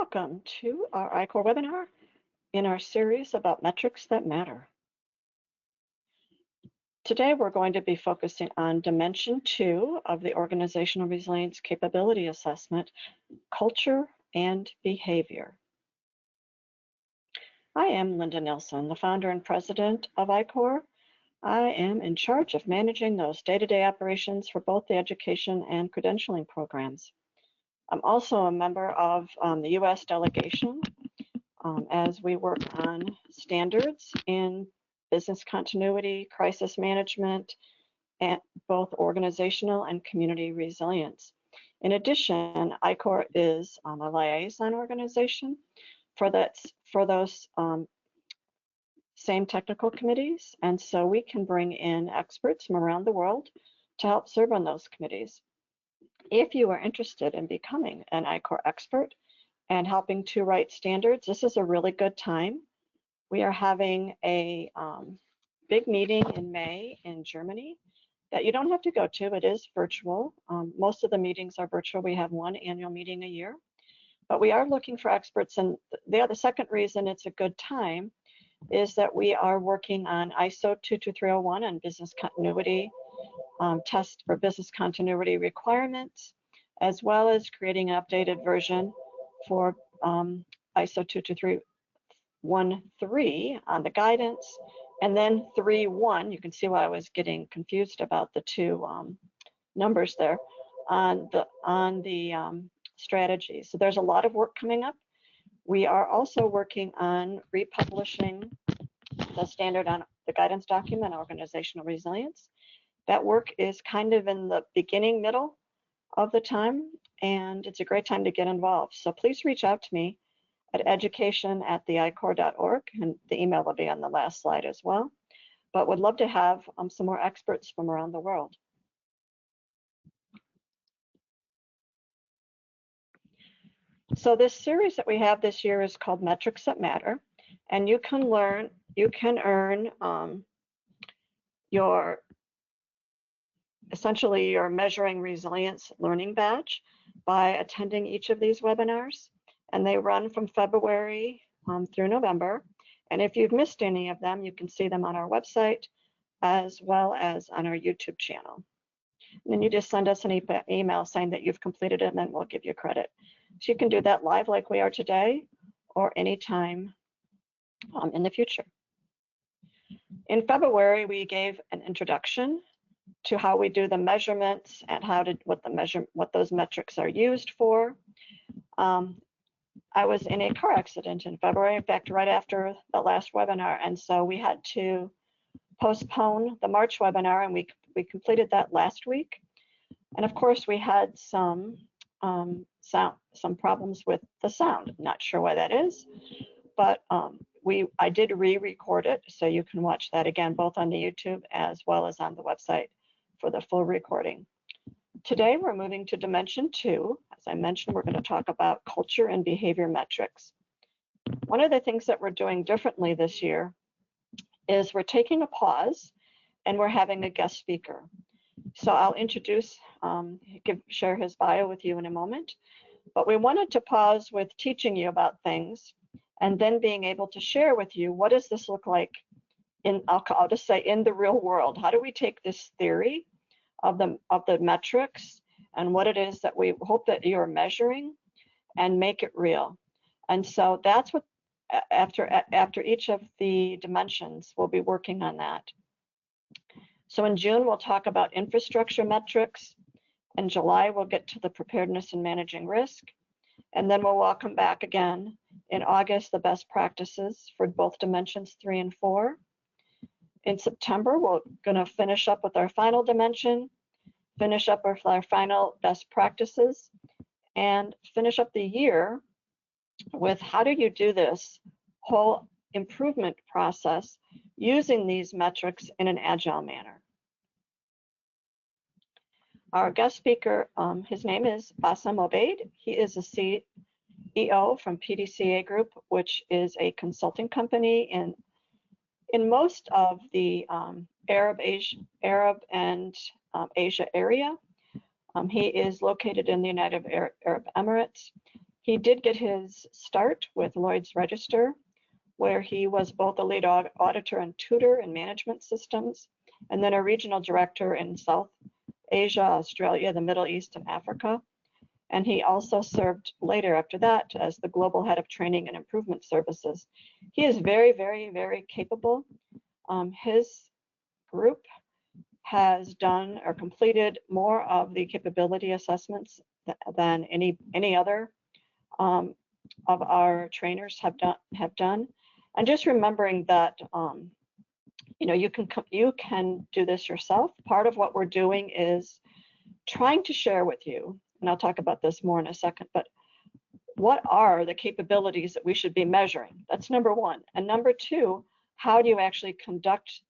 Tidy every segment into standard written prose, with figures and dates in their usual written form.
Welcome to our ICOR webinar in our series about metrics that matter. Today, we're going to be focusing on Dimension 2 of the Organizational Resilience Capability Assessment, Culture and Behavior. I am Linda Nilsson, the founder and president of ICOR. I am in charge of managing those day-to-day operations for both the education and credentialing programs. I'm also a member of the U.S. delegation as we work on standards in business continuity, crisis management, and both organizational and community resilience. In addition, ICOR is a liaison organization for those same technical committees, and so we can bring in experts from around the world to help serve on those committees. If you are interested in becoming an ICOR expert and helping to write standards, this is a really good time. We are having a big meeting in May in Germany that you don't have to go to. It is virtual. Most of the meetings are virtual. We have one annual meeting a year, but we are looking for experts. And the second reason it's a good time is that we are working on ISO 22301 and business continuity test for business continuity requirements, as well as creating an updated version for ISO 22313 on the guidance, and then 3.1. You can see why I was getting confused about the two numbers there on the strategy. So there's a lot of work coming up. We are also working on republishing the standard on the guidance document, organizational resilience. That work is kind of in the beginning, middle of the time, and it's a great time to get involved. So please reach out to me at education@theicor.org, and the email will be on the last slide as well. But would love to have some more experts from around the world. So this series that we have this year is called Metrics That Matter, and you can earn essentially your Measuring Resilience Learning Badge by attending each of these webinars, and they run from February through November. And if you've missed any of them, you can see them on our website as well as on our YouTube channel. And then you just send us an email saying that you've completed it, and then we'll give you credit. So you can do that live like we are today, or anytime in the future. In February, we gave an introduction to how we do the measurements and what those metrics are used for. I was in a car accident in February, in fact, right after the last webinar, and so we had to postpone the March webinar, and we completed that last week. And of course, we had some problems with the sound. Not sure why that is, but I did re-record it, so you can watch that again, both on the YouTube as well as on the website for the full recording. Today, we're moving to Dimension 2. As I mentioned, we're going to talk about culture and behavior metrics. One of the things that we're doing differently this year is we're taking a pause and we're having a guest speaker. So I'll share his bio with you in a moment, but we wanted to pause with teaching you about things and then being able to share with you, what does this look like I'll just say in the real world? How do we take this theory of the metrics and what it is that we hope that you're measuring and make it real? And so that's what, after each of the dimensions, we'll be working on that. So in June, we'll talk about infrastructure metrics. In July, we'll get to the preparedness and managing risk. And then we'll welcome back again in August the best practices for both dimensions 3 and 4. In September, we're going to finish up with our final dimension, finish up with our final best practices, and finish up the year with how do you do this whole improvement process using these metrics in an agile manner. Our guest speaker, his name is Bassam Obaid. He is a CEO from PDCA Group, which is a consulting company in most of the Arab and Asia area. He is located in the United Arab Emirates. He did get his start with Lloyd's Register, where he was both a lead auditor and tutor in management systems, and then a regional director in South Asia, Australia, the Middle East, and Africa. And he also served later after that as the global head of training and improvement services. He is very, very, very capable. His group has done or completed more of the capability assessments than any other of our trainers have done. And just remembering that you can do this yourself. Part of what we're doing is trying to share with you, and I'll talk about this more in a second, but what are the capabilities that we should be measuring? That's number one. And number two, how do you actually conduct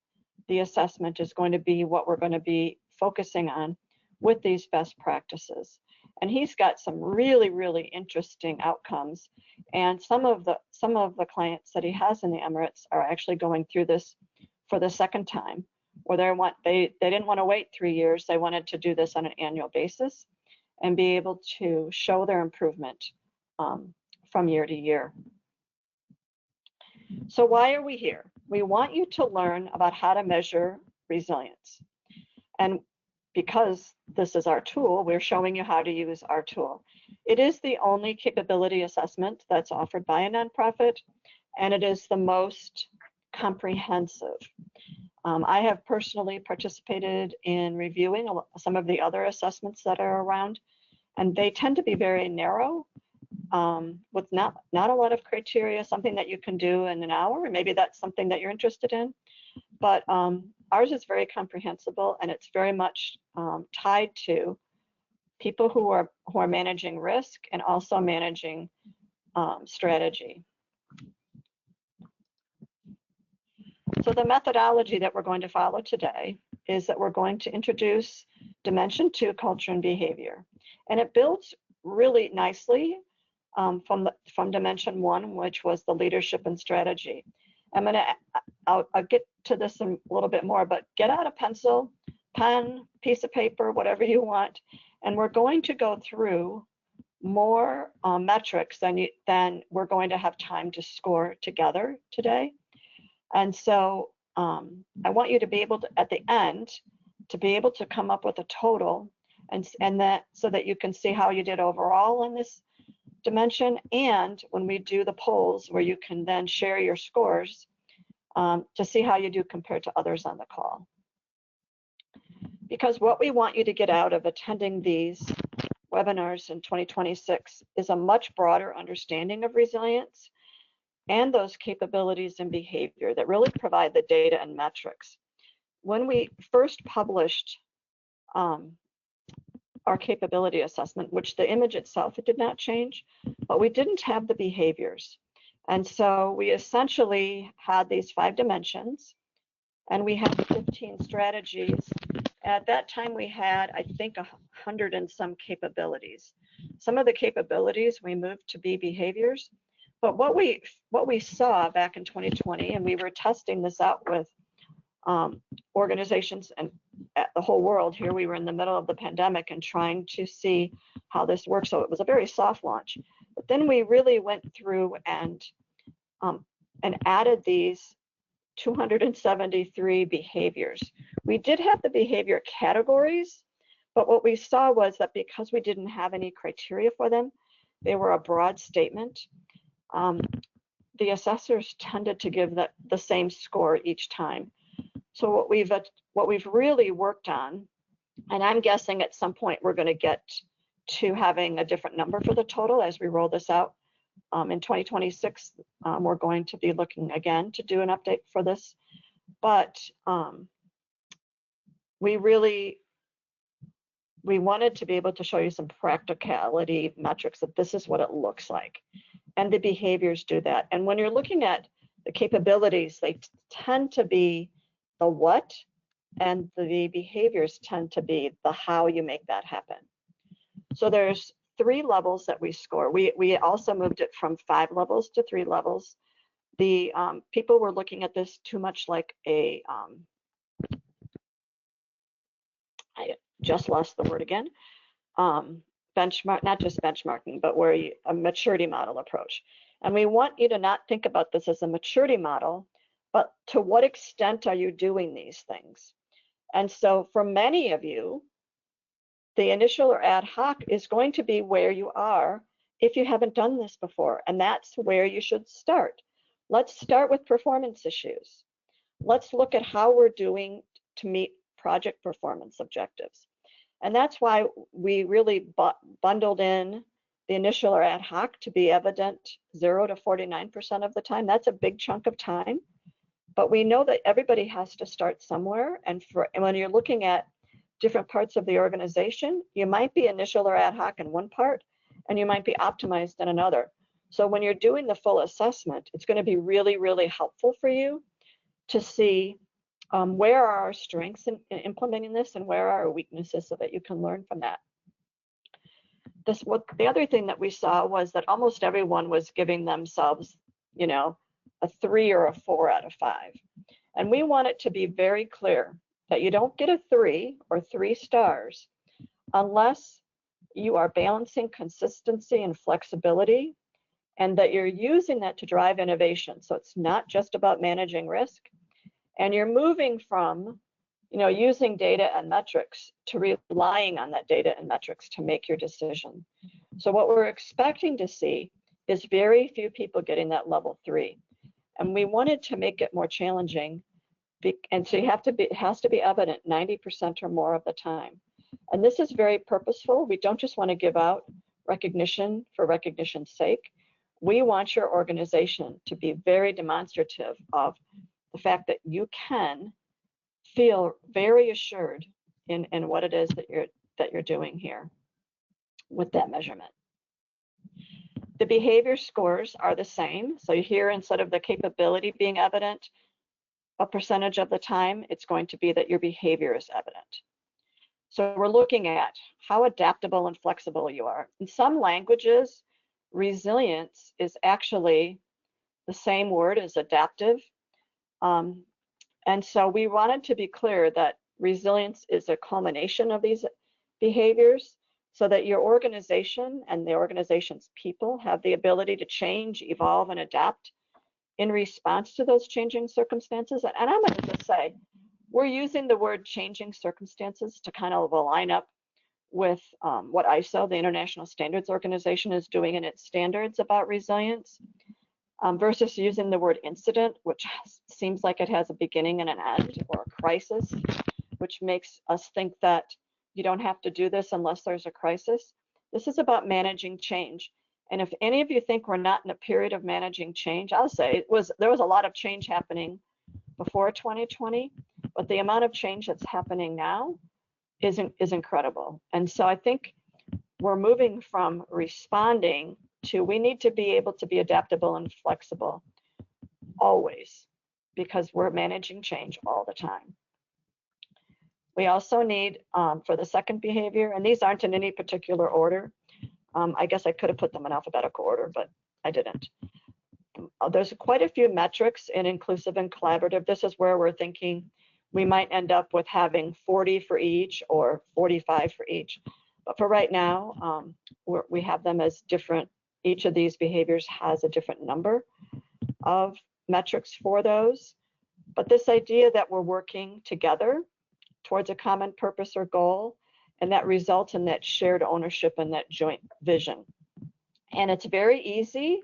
the assessment is going to be what we're going to be focusing on with these best practices. And he's got some really, really interesting outcomes. And some of the clients that he has in the Emirates are actually going through this for the second time, where they didn't want to wait 3 years. They wanted to do this on an annual basis and be able to show their improvement from year to year. So why are we here? We want you to learn about how to measure resilience. And because this is our tool, we're showing you how to use our tool. It is the only capability assessment that's offered by a nonprofit, and it is the most comprehensive. I have personally participated in reviewing some of the other assessments that are around, and they tend to be very narrow, with not a lot of criteria, something that you can do in an hour, and maybe that's something that you're interested in. But ours is very comprehensible, and it's very much tied to people who are managing risk and also managing strategy. So the methodology that we're going to follow today is that we're going to introduce Dimension 2, culture and behavior. And it builds really nicely from Dimension 1, which was the leadership and strategy. I'll get to this in a little bit more, but get out a pencil, pen, piece of paper, whatever you want, and we're going to go through more metrics than we're going to have time to score together today. And so I want you to be able to, at the end, to be able to come up with a total, and that so that you can see how you did overall in this dimension, and when we do the polls where you can then share your scores to see how you do compared to others on the call. Because what we want you to get out of attending these webinars in 2026 is a much broader understanding of resilience and those capabilities and behavior that really provide the data and metrics. When we first published our capability assessment, which the image itself, it did not change, but we didn't have the behaviors. And so we essentially had these 5 dimensions, and we had 15 strategies. At that time, we had, I think, 100 and some capabilities. Some of the capabilities we moved to be behaviors, but what we saw back in 2020, and we were testing this out with organizations and the whole world. Here we were in the middle of the pandemic and trying to see how this works. So it was a very soft launch. But then we really went through and added these 273 behaviors. We did have the behavior categories, but what we saw was that because we didn't have any criteria for them, they were a broad statement. The assessors tended to give the same score each time. So what we've really worked on, and I'm guessing at some point we're going to get to having a different number for the total as we roll this out. In 2026, we're going to be looking again to do an update for this, but we wanted to be able to show you some practicality metrics that this is what it looks like, and the behaviors do that. And when you're looking at the capabilities, they tend to be the what, and the behaviors tend to be the how you make that happen. So there's 3 levels that we score. We also moved it from 5 levels to 3 levels. The people were looking at this too much like a, I just lost the word again, benchmark, not just benchmarking, but where you, a maturity model approach. And we want you to not think about this as a maturity model, but to what extent are you doing these things? And so for many of you, the initial or ad hoc is going to be where you are if you haven't done this before, and that's where you should start. Let's start with performance issues. Let's look at how we're doing to meet project performance objectives. And that's why we really bundled in the initial or ad hoc to be evident 0 to 49% of the time. That's a big chunk of time, but we know that everybody has to start somewhere. And when you're looking at different parts of the organization, you might be initial or ad hoc in one part, and you might be optimized in another. So when you're doing the full assessment, it's going to be really, really helpful for you to see where are our strengths in implementing this and where are our weaknesses, so that you can learn from that. The other thing that we saw was that almost everyone was giving themselves, you know, a 3 or a 4 out of 5. And we want it to be very clear that you don't get a 3 or 3 stars unless you are balancing consistency and flexibility, and that you're using that to drive innovation. So it's not just about managing risk, and you're moving from, you know, using data and metrics to relying on that data and metrics to make your decision. So what we're expecting to see is very few people getting that level 3. And we wanted to make it more challenging. And so it has to be evident 90% or more of the time. And this is very purposeful. We don't just want to give out recognition for recognition's sake. We want your organization to be very demonstrative of the fact that you can feel very assured in what it is that you're doing here with that measurement. The behavior scores are the same. So here, instead of the capability being evident a percentage of the time, it's going to be that your behavior is evident. So we're looking at how adaptable and flexible you are. In some languages, resilience is actually the same word as adaptive. And so we wanted to be clear that resilience is a culmination of these behaviors, so that your organization and the organization's people have the ability to change, evolve, and adapt in response to those changing circumstances. And I'm going to just say, we're using the word changing circumstances to kind of align up with what ISO, the International Standards Organization, is doing in its standards about resilience, versus using the word incident, which seems like it has a beginning and an end, or a crisis, which makes us think that you don't have to do this unless there's a crisis. This is about managing change. And if any of you think we're not in a period of managing change, I'll say there was a lot of change happening before 2020, but the amount of change that's happening now is incredible. And so I think we're moving from responding to, we need to be able to be adaptable and flexible always, because we're managing change all the time. We also need, for the second behavior, and these aren't in any particular order. I guess I could have put them in alphabetical order, but I didn't. There's quite a few metrics in inclusive and collaborative. This is where we're thinking we might end up with having 40 for each or 45 for each. But for right now, we have them as different. Each of these behaviors has a different number of metrics for those. But this idea that we're working together towards a common purpose or goal, and that results in that shared ownership and that joint vision. And it's very easy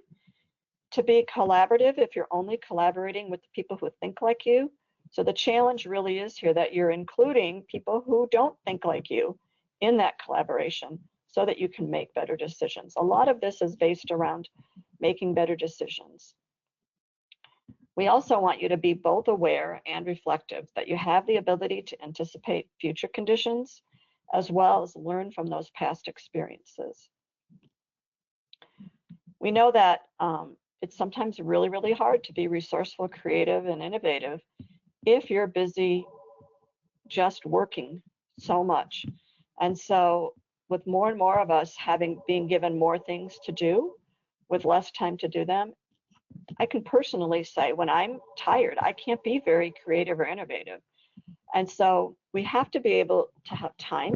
to be collaborative if you're only collaborating with the people who think like you. So the challenge really is here that you're including people who don't think like you in that collaboration, so that you can make better decisions. A lot of this is based around making better decisions. We also want you to be both aware and reflective, that you have the ability to anticipate future conditions, as well as learn from those past experiences. We know that it's sometimes really, really hard to be resourceful, creative, and innovative if you're busy just working so much. And so with more and more of us being given more things to do with less time to do them, I can personally say when I'm tired, I can't be very creative or innovative. And so we have to be able to have time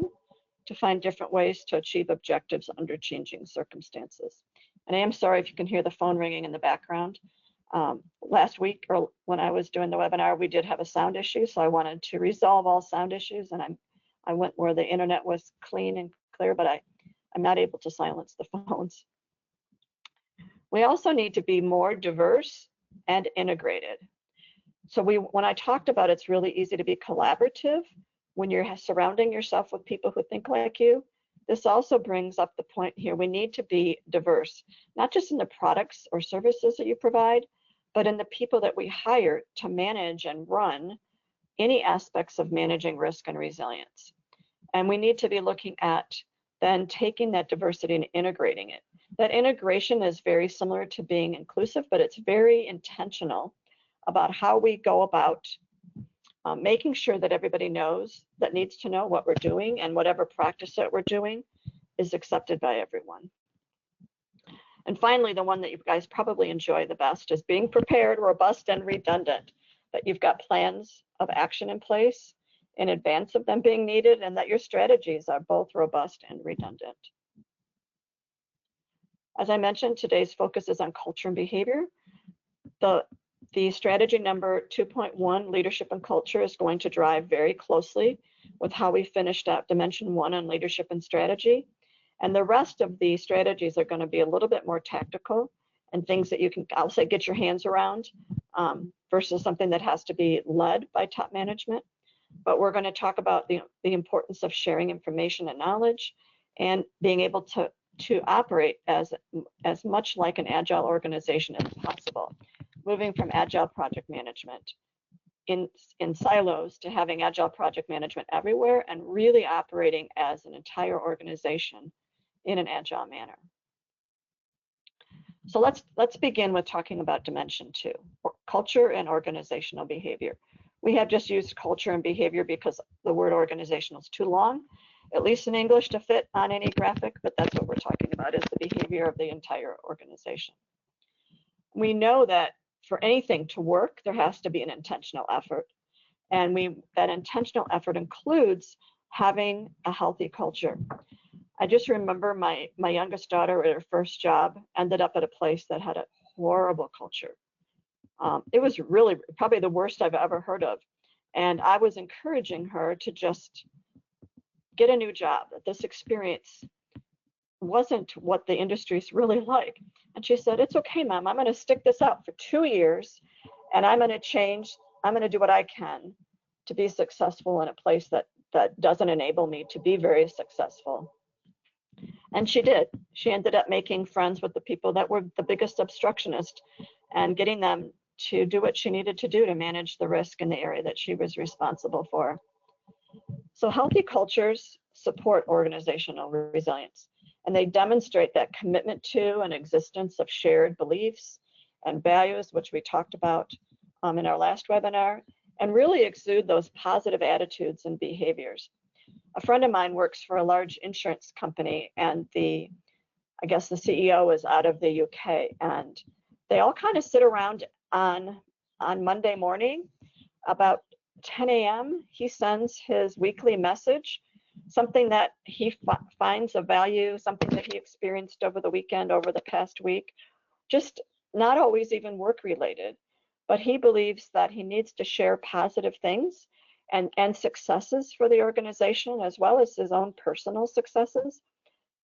to find different ways to achieve objectives under changing circumstances. And I am sorry if you can hear the phone ringing in the background. Last week, or when I was doing the webinar, we did have a sound issue, so I wanted to resolve all sound issues, and I went where the internet was clean and clear, but I'm not able to silence the phones. We also need to be more diverse and integrated. So when I talked about it's really easy to be collaborative when you're surrounding yourself with people who think like you, this also brings up the point here. We need to be diverse, not just in the products or services that you provide, but in the people that we hire to manage and run any aspects of managing risk and resilience. And we need to be looking at then taking that diversity and integrating it. That integration is very similar to being inclusive, but it's very intentional about how we go about making sure that everybody knows, that needs to know what we're doing, and whatever practice that we're doing is accepted by everyone. And finally, the one that you guys probably enjoy the best is being prepared, robust, and redundant, that you've got plans of action in place in advance of them being needed, and that your strategies are both robust and redundant. As I mentioned, today's focus is on culture and behavior. The strategy number 2.1, leadership and culture, is going to drive very closely with how we finished out dimension 1 on leadership and strategy. And the rest of the strategies are going to be a little bit more tactical and things that you can, I'll say, get your hands around versus something that has to be led by top management. But we're going to talk about the importance of sharing information and knowledge and being able to operate as much like an agile organization as possible. Moving from agile project management in silos to having agile project management everywhere and really operating as an entire organization in an agile manner. So let's begin with talking about dimension 2, culture and organizational behavior. We have just used culture and behavior because the word organizational is too long, at least in English, to fit on any graphic, but that's what we're talking about, is the behavior of the entire organization. We know that for anything to work, there has to be an intentional effort. And that intentional effort includes having a healthy culture. I just remember my youngest daughter at her first job ended up at a place that had a horrible culture. It was really probably the worst I've ever heard of. And I was encouraging her to just get a new job, that this experience wasn't what the industry's really like. And she said, it's okay, Mom, I'm going to stick this out for 2 years and I'm going to change, I'm going to do what I can to be successful in a place that doesn't enable me to be very successful. And she did. She ended up making friends with the people that were the biggest obstructionist and getting them to do what she needed to do to manage the risk in the area that she was responsible for. So healthy cultures support organizational resilience, and they demonstrate that commitment to and existence of shared beliefs and values, which we talked about in our last webinar, and really exude those positive attitudes and behaviors. A friend of mine works for a large insurance company, and I guess the CEO is out of the UK, and they all kind of sit around on Monday morning about 10 a.m. He sends his weekly message, something that he finds of value, something that he experienced over the weekend, over the past week, just not always even work related, but he believes that he needs to share positive things and successes for the organization, as well as his own personal successes,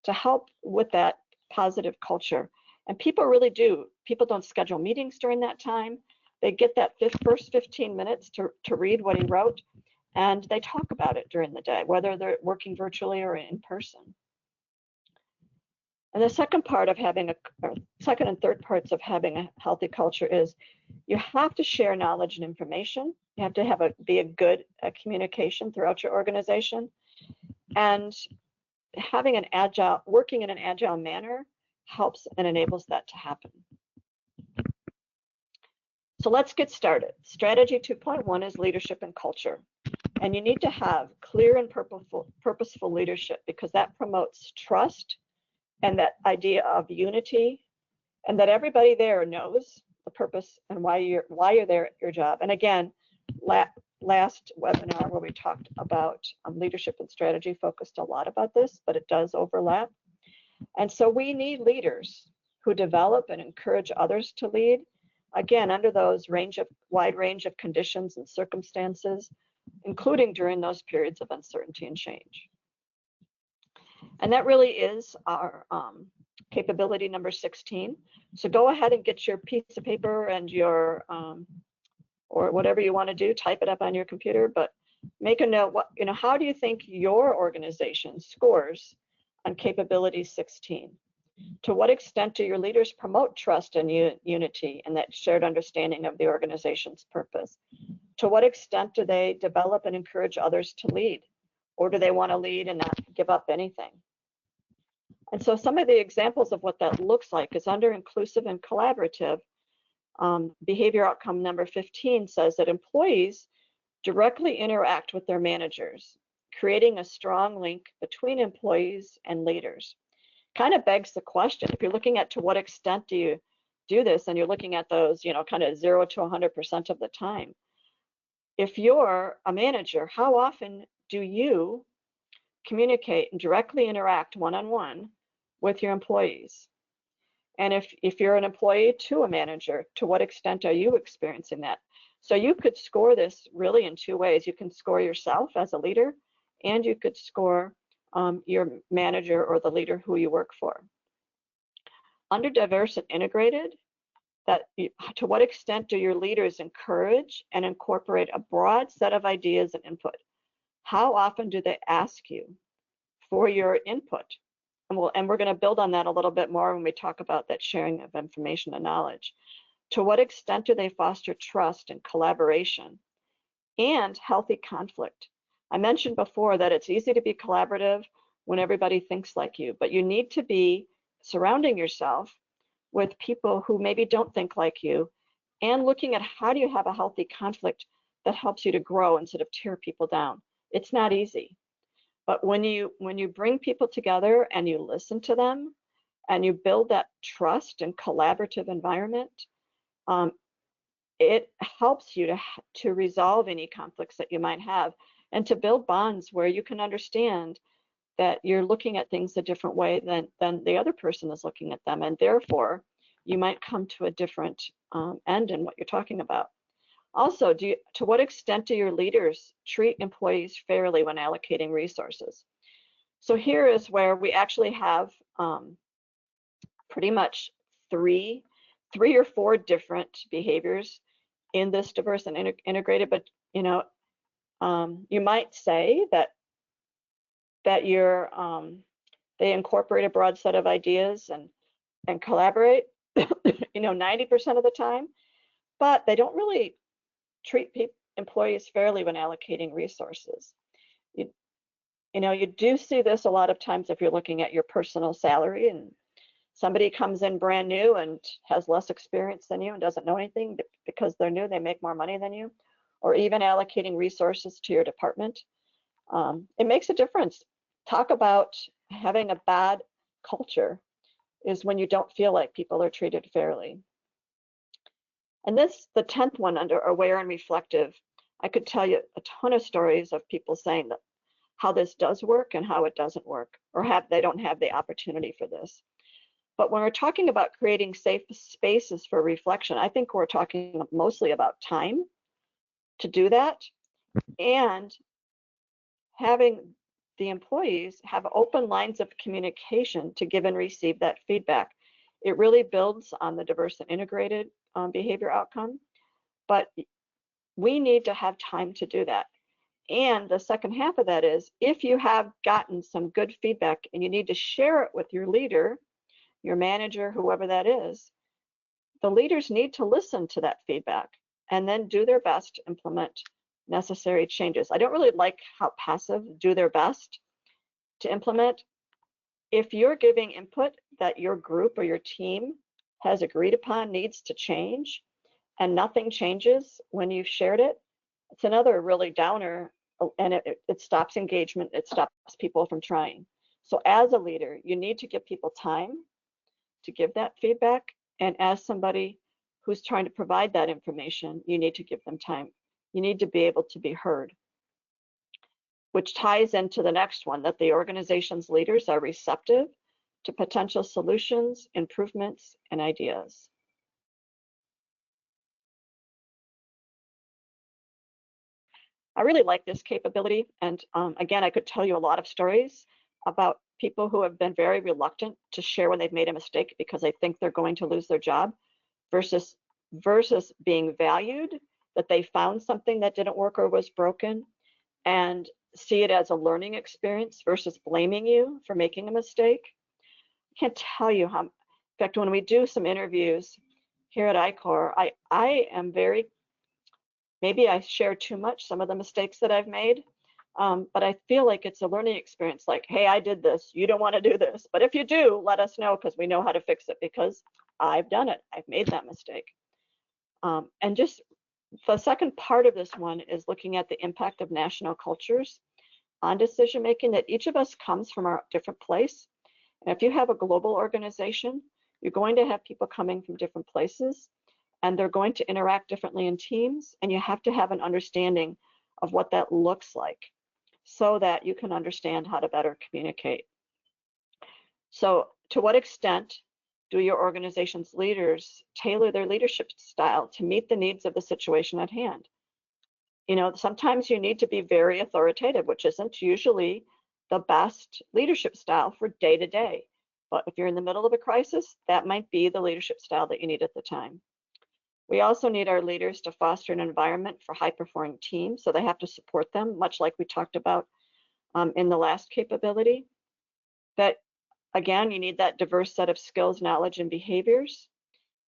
to help with that positive culture. And people really do. People don't schedule meetings during that time. They get that first 15 minutes to read what he wrote, and they talk about it during the day, whether they're working virtually or in person. And the second part of having second and third parts of having a healthy culture is you have to share knowledge and information. You have to be a good communication throughout your organization. And having working in an agile manner helps and enables that to happen. So let's get started. Strategy 2.1 is leadership and culture. And you need to have clear and purposeful leadership, because that promotes trust and that idea of unity, and that everybody there knows the purpose and why you're there at your job. And again, last webinar where we talked about leadership and strategy focused a lot about this, but it does overlap. And so we need leaders who develop and encourage others to lead, again, under those wide range of conditions and circumstances, including during those periods of uncertainty and change. And that really is our capability number 16. So go ahead and get your piece of paper and your, or whatever you want to do, type it up on your computer, but make a note, how do you think your organization scores on capability 16? To what extent do your leaders promote trust and unity and that shared understanding of the organization's purpose? To what extent do they develop and encourage others to lead? Or do they want to lead and not give up anything? And so some of the examples of what that looks like is under inclusive and collaborative. Behavior outcome number 15 says that employees directly interact with their managers, creating a strong link between employees and leaders. Kind of begs the question, if you're looking at to what extent do you do this, and you're looking at those, kind of 0 to 100% of the time. If you're a manager, how often do you communicate and directly interact one-on-one with your employees? And if you're an employee to a manager, to what extent are you experiencing that? So you could score this really in two ways. You can score yourself as a leader, and you could score your manager or the leader who you work for. Under diverse and integrated, to what extent do your leaders encourage and incorporate a broad set of ideas and input? How often do they ask you for your input? And we're going to build on that a little bit more when we talk about that sharing of information and knowledge. To what extent do they foster trust and collaboration and healthy conflict? I mentioned before that it's easy to be collaborative when everybody thinks like you, but you need to be surrounding yourself with people who maybe don't think like you and looking at how do you have a healthy conflict that helps you to grow instead of tear people down. It's not easy. But when you bring people together and you listen to them and you build that trust and collaborative environment, it helps you to resolve any conflicts that you might have and to build bonds where you can understand that you're looking at things a different way than the other person is looking at them. And therefore, you might come to a different end in what you're talking about. Also, to what extent do your leaders treat employees fairly when allocating resources? So here is where we actually have pretty much three or four different behaviors in this diverse and integrated, but you might say that they incorporate a broad set of ideas and collaborate 90% of the time, but they don't really treat employees fairly when allocating resources. You do see this a lot of times if you're looking at your personal salary and somebody comes in brand new and has less experience than you and doesn't know anything because they're new, they make more money than you, or even allocating resources to your department. It makes a difference. Talk about having a bad culture is when you don't feel like people are treated fairly. And this, the 10th one under aware and reflective, I could tell you a ton of stories of people saying that how this does work and how it doesn't work, or they don't have the opportunity for this. But when we're talking about creating safe spaces for reflection, I think we're talking mostly about time to do that and having the employees have open lines of communication to give and receive that feedback. It really builds on the diverse and integrated behavior outcome, but we need to have time to do that. And the second half of that is, if you have gotten some good feedback and you need to share it with your leader, your manager, whoever that is, the leaders need to listen to that feedback and then do their best to implement necessary changes. I don't really like how passive do their best to implement. If you're giving input that your group or your team has agreed upon needs to change and nothing changes when you've shared it, it's another really downer, and it stops engagement, it stops people from trying. So as a leader, you need to give people time to give that feedback, and as somebody who's trying to provide that information, you need to give them time You need to be able to be heard, which ties into the next one, that the organization's leaders are receptive to potential solutions, improvements, and ideas. I really like this capability. And again, I could tell you a lot of stories about people who have been very reluctant to share when they've made a mistake because they think they're going to lose their job versus being valued, that they found something that didn't work or was broken, and see it as a learning experience versus blaming you for making a mistake. I can't tell you how, in fact, when we do some interviews here at ICOR, I am very, maybe I share too much some of the mistakes that I've made, but I feel like it's a learning experience. Like, hey, I did this. You don't want to do this. But if you do, let us know because we know how to fix it because I've done it. I've made that mistake. And just the second part of this one is looking at the impact of national cultures on decision making, that each of us comes from a different place. And if you have a global organization, you're going to have people coming from different places, and they're going to interact differently in teams, and you have to have an understanding of what that looks like so that you can understand how to better communicate. So to what extent do your organization's leaders tailor their leadership style to meet the needs of the situation at hand? You know, sometimes you need to be very authoritative, which isn't usually the best leadership style for day to day. But if you're in the middle of a crisis, that might be the leadership style that you need at the time. We also need our leaders to foster an environment for high-performing teams, so they have to support them, much like we talked about in the last capability. That, again, you need that diverse set of skills, knowledge, and behaviors.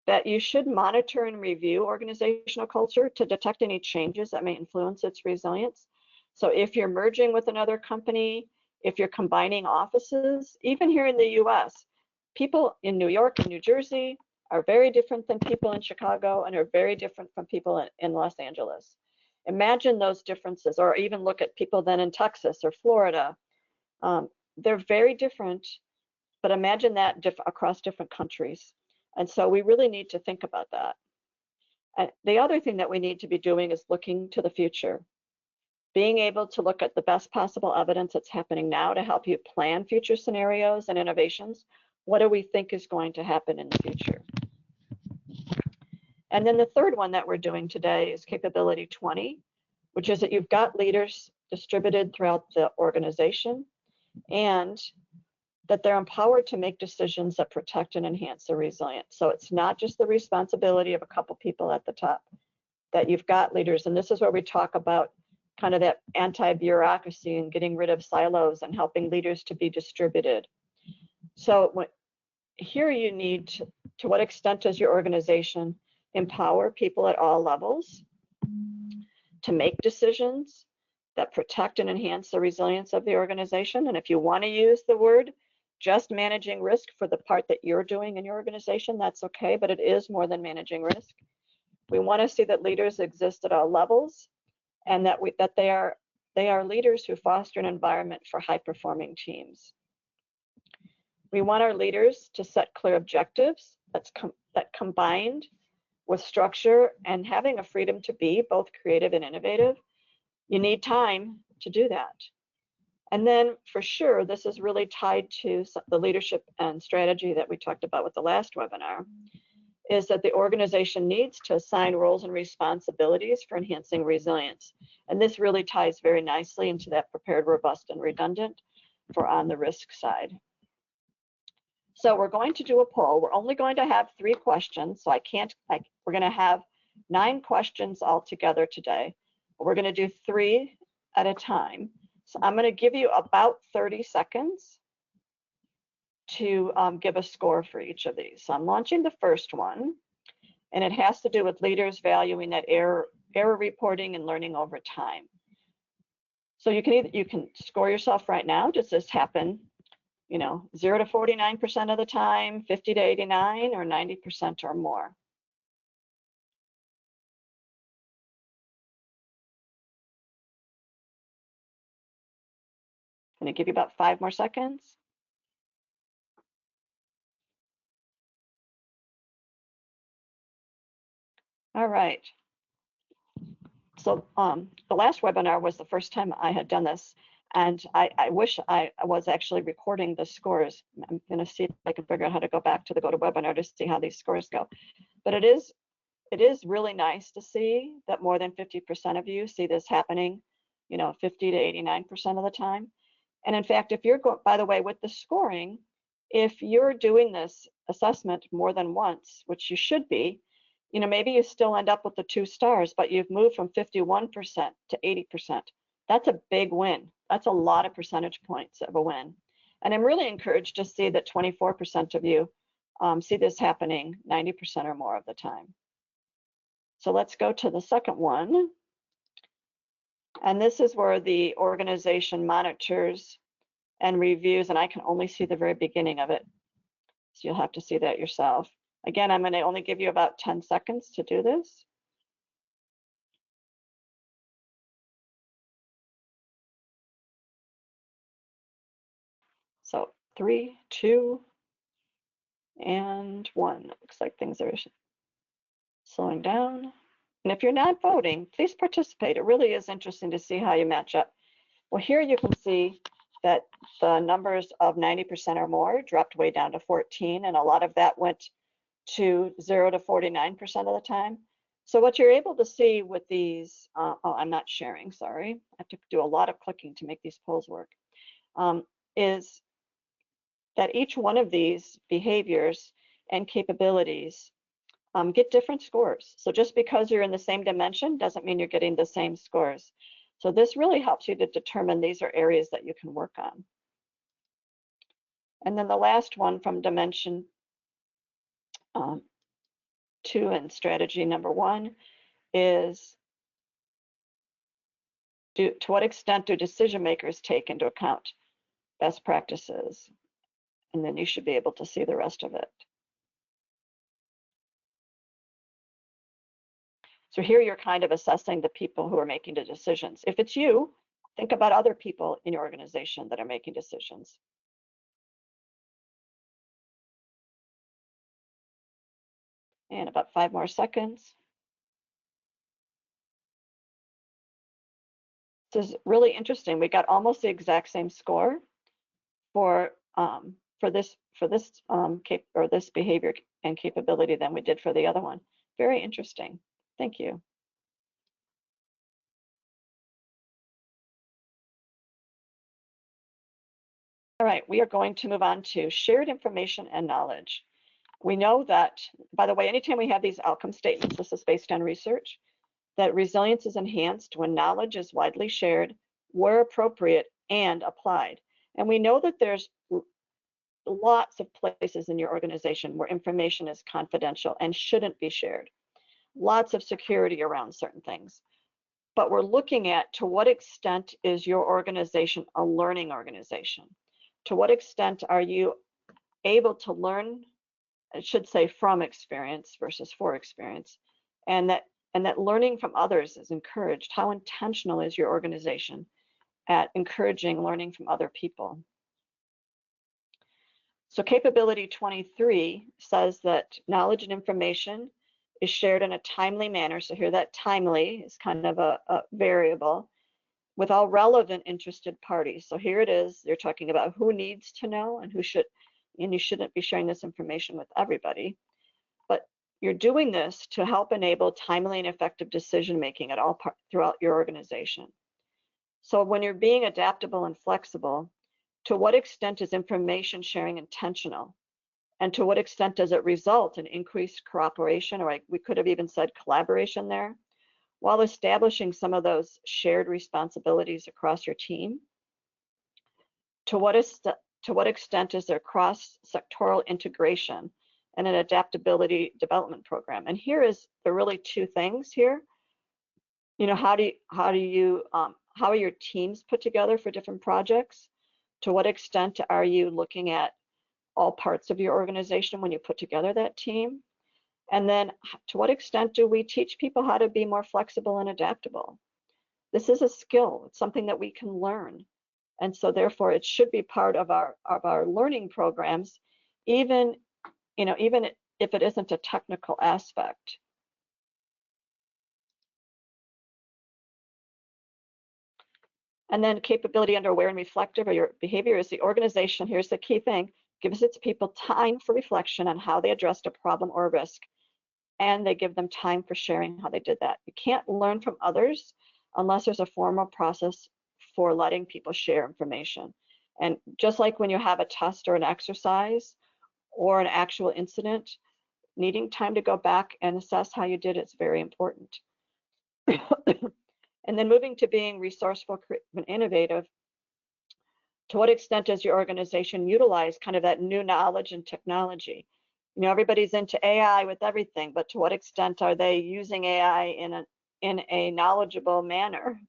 That you should monitor and review organizational culture to detect any changes that may influence its resilience. So if you're merging with another company, if you're combining offices, even here in the US, people in New York and New Jersey are very different than people in Chicago and are very different from people in Los Angeles. Imagine those differences, or even look at people then in Texas or Florida. They're very different, but imagine that across different countries. And so we really need to think about that. And the other thing that we need to be doing is looking to the future, being able to look at the best possible evidence that's happening now to help you plan future scenarios and innovations. What do we think is going to happen in the future? And then the third one that we're doing today is capability 20, which is that you've got leaders distributed throughout the organization, and that they're empowered to make decisions that protect and enhance their resilience. So it's not just the responsibility of a couple people at the top, that you've got leaders. And this is where we talk about kind of that anti-bureaucracy and getting rid of silos and helping leaders to be distributed. So here you need to what extent does your organization empower people at all levels to make decisions that protect and enhance the resilience of the organization? And if you want to use the word just managing risk for the part that you're doing in your organization, that's okay, but it is more than managing risk. We want to see that leaders exist at all levels, and that they are leaders who foster an environment for high-performing teams. We want our leaders to set clear objectives that combined with structure and having a freedom to be both creative and innovative. You need time to do that. And then for sure, this is really tied to the leadership and strategy that we talked about with the last webinar, is that the organization needs to assign roles and responsibilities for enhancing resilience. And this really ties very nicely into that prepared, robust, and redundant for on the risk side. So we're going to do a poll. We're only going to have 3 questions, so we're going to have 9 questions altogether today. We're going to do 3 at a time. So I'm going to give you about 30 seconds to give a score for each of these. So I'm launching the first one, and it has to do with leaders valuing that error reporting and learning over time. So you can score yourself right now. Does this happen, 0 to 49% of the time, 50 to 89, or 90% or more? I'm going to give you about 5 more seconds. All right. So the last webinar was the first time I had done this, and I wish I was actually recording the scores. I'm going to see if I can figure out how to go back to the GoToWebinar to see how these scores go. But it is really nice to see that more than 50% of you see this happening, 50 to 89% of the time. And in fact, if you're by the way, with the scoring, if you're doing this assessment more than once, which you should be, maybe you still end up with the 2 stars, but you've moved from 51% to 80%. That's a big win. That's a lot of percentage points of a win. And I'm really encouraged to see that 24% of you see this happening 90% or more of the time. So let's go to the second one. And this is where the organization monitors and reviews, and I can only see the very beginning of it. So you'll have to see that yourself. Again, I'm going to only give you about 10 seconds to do this. So 3, 2, and 1. Looks like things are slowing down. And if you're not voting, please participate. It really is interesting to see how you match up. Well, here you can see that the numbers of 90% or more dropped way down to 14, and a lot of that went to 0 to 49% of the time. So what you're able to see with these, oh, I'm not sharing, sorry. I have to do a lot of clicking to make these polls work, is that each one of these behaviors and capabilities get different scores. So just because you're in the same dimension doesn't mean you're getting the same scores. So this really helps you to determine these are areas that you can work on. And then the last one from dimension 2 and strategy number 1 is to what extent do decision makers take into account best practices? And then you should be able to see the rest of it. So here you're kind of assessing the people who are making the decisions. If it's you, think about other people in your organization that are making decisions. And about 5 more seconds. This is really interesting. We got almost the exact same score for this behavior and capability than we did for the other one. Very interesting. Thank you. All right, we are going to move on to shared information and knowledge. We know that, by the way, anytime we have these outcome statements, this is based on research, that resilience is enhanced when knowledge is widely shared, where appropriate, and applied. And we know that there's lots of places in your organization where information is confidential and shouldn't be shared. Lots of security around certain things. But we're looking at, to what extent is your organization a learning organization? To what extent are you able to learn, I should say, from experience versus for experience, and that learning from others is encouraged? How intentional is your organization at encouraging learning from other people? So capability 23 says that knowledge and information is shared in a timely manner. So here that timely is kind of a variable, with all relevant interested parties. So here it is, they're talking about who needs to know and who should, and you shouldn't be sharing this information with everybody. But you're doing this to help enable timely and effective decision-making at all throughout your organization. So when you're being adaptable and flexible, to what extent is information sharing intentional? And to what extent does it result in increased cooperation, or we could have even said collaboration there, while establishing some of those shared responsibilities across your team? To what extent is there cross-sectoral integration and an adaptability development program? And here is the really 2 things here. How are your teams put together for different projects? To what extent are you looking at all parts of your organization when you put together that team? And then to what extent do we teach people how to be more flexible and adaptable? This is a skill. It's something that we can learn. And so therefore it should be part of our learning programs, even if it isn't a technical aspect. And then capability under aware and reflective or your behavior is the organization, here's the key thing, gives its people time for reflection on how they addressed a problem or a risk, and they give them time for sharing how they did that. You can't learn from others unless there's a formal process for letting people share information. And just like when you have a test or an exercise or an actual incident, needing time to go back and assess how you did is very important. And then moving to being resourceful and innovative, to what extent does your organization utilize kind of that new knowledge and technology? You know, everybody's into AI with everything, but to what extent are they using AI in a knowledgeable manner?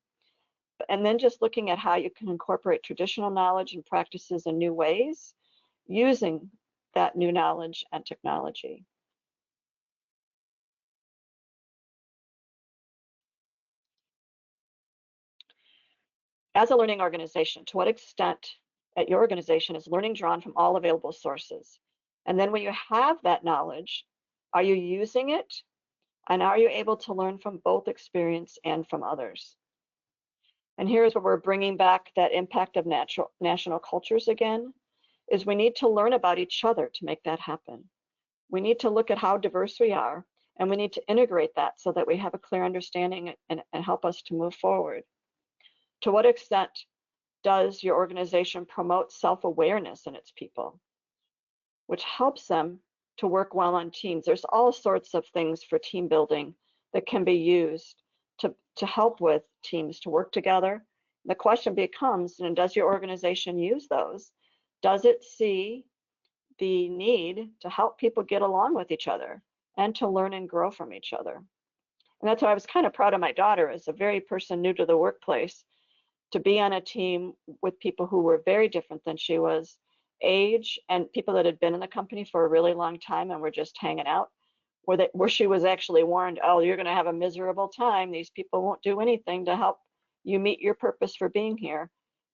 And then just looking at how you can incorporate traditional knowledge and practices in new ways using that new knowledge and technology. As a learning organization, to what extent at your organization is learning drawn from all available sources? And then when you have that knowledge, are you using it? And are you able to learn from both experience and from others? And here's where we're bringing back that impact of national cultures again, is we need to learn about each other to make that happen. We need to look at how diverse we are, and we need to integrate that so that we have a clear understanding and help us to move forward. To what extent does your organization promote self-awareness in its people, which helps them to work well on teams? There's all sorts of things for team building that can be used to help with teams to work together. The question becomes, and does your organization use those? Does it see the need to help people get along with each other and to learn and grow from each other? And that's why I was kind of proud of my daughter as a very person new to the workplace, to be on a team with people who were very different than she was, age, and people that had been in the company for a really long time and were just hanging out, where she was actually warned, oh, you're going to have a miserable time. These people won't do anything to help you meet your purpose for being here.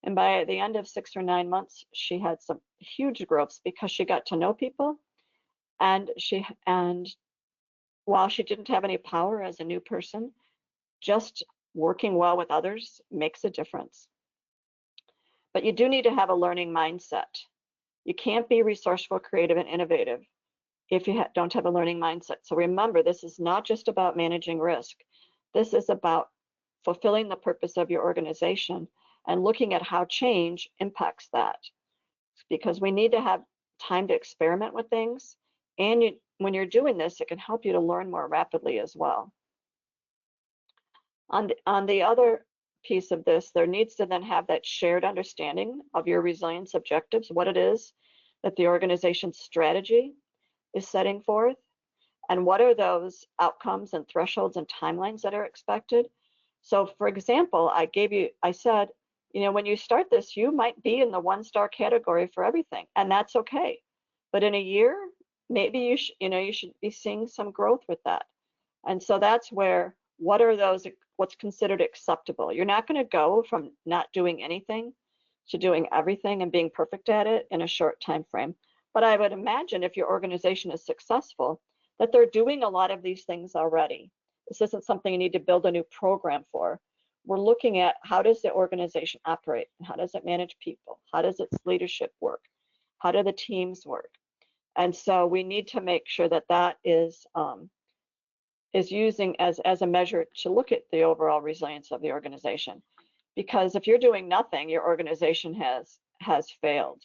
And by the end of 6 or 9 months, she had some huge growths because she got to know people, and while she didn't have any power as a new person, just working well with others makes a difference. But you do need to have a learning mindset. You can't be resourceful, creative, and innovative if you don't have a learning mindset. So remember, this is not just about managing risk. This is about fulfilling the purpose of your organization and looking at how change impacts that. Because we need to have time to experiment with things. And when you're doing this, it can help you to learn more rapidly as well. On the other piece of this, there needs to then have that shared understanding of your resilience objectives, what it is that the organization's strategy is setting forth, and what are those outcomes and thresholds and timelines that are expected. So for example, I said, you know, when you start this, you might be in the 1-star category for everything, and that's okay. But in a year, maybe you should be seeing some growth with that. And so that's where, what's considered acceptable. You're not going to go from not doing anything to doing everything and being perfect at it in a short time frame. But I would imagine if your organization is successful, that they're doing a lot of these things already. This isn't something you need to build a new program for. We're looking at, how does the organization operate? How does it manage people? How does its leadership work? How do the teams work? And so we need to make sure that that is using as a measure to look at the overall resilience of the organization. Because if you're doing nothing, your organization has failed.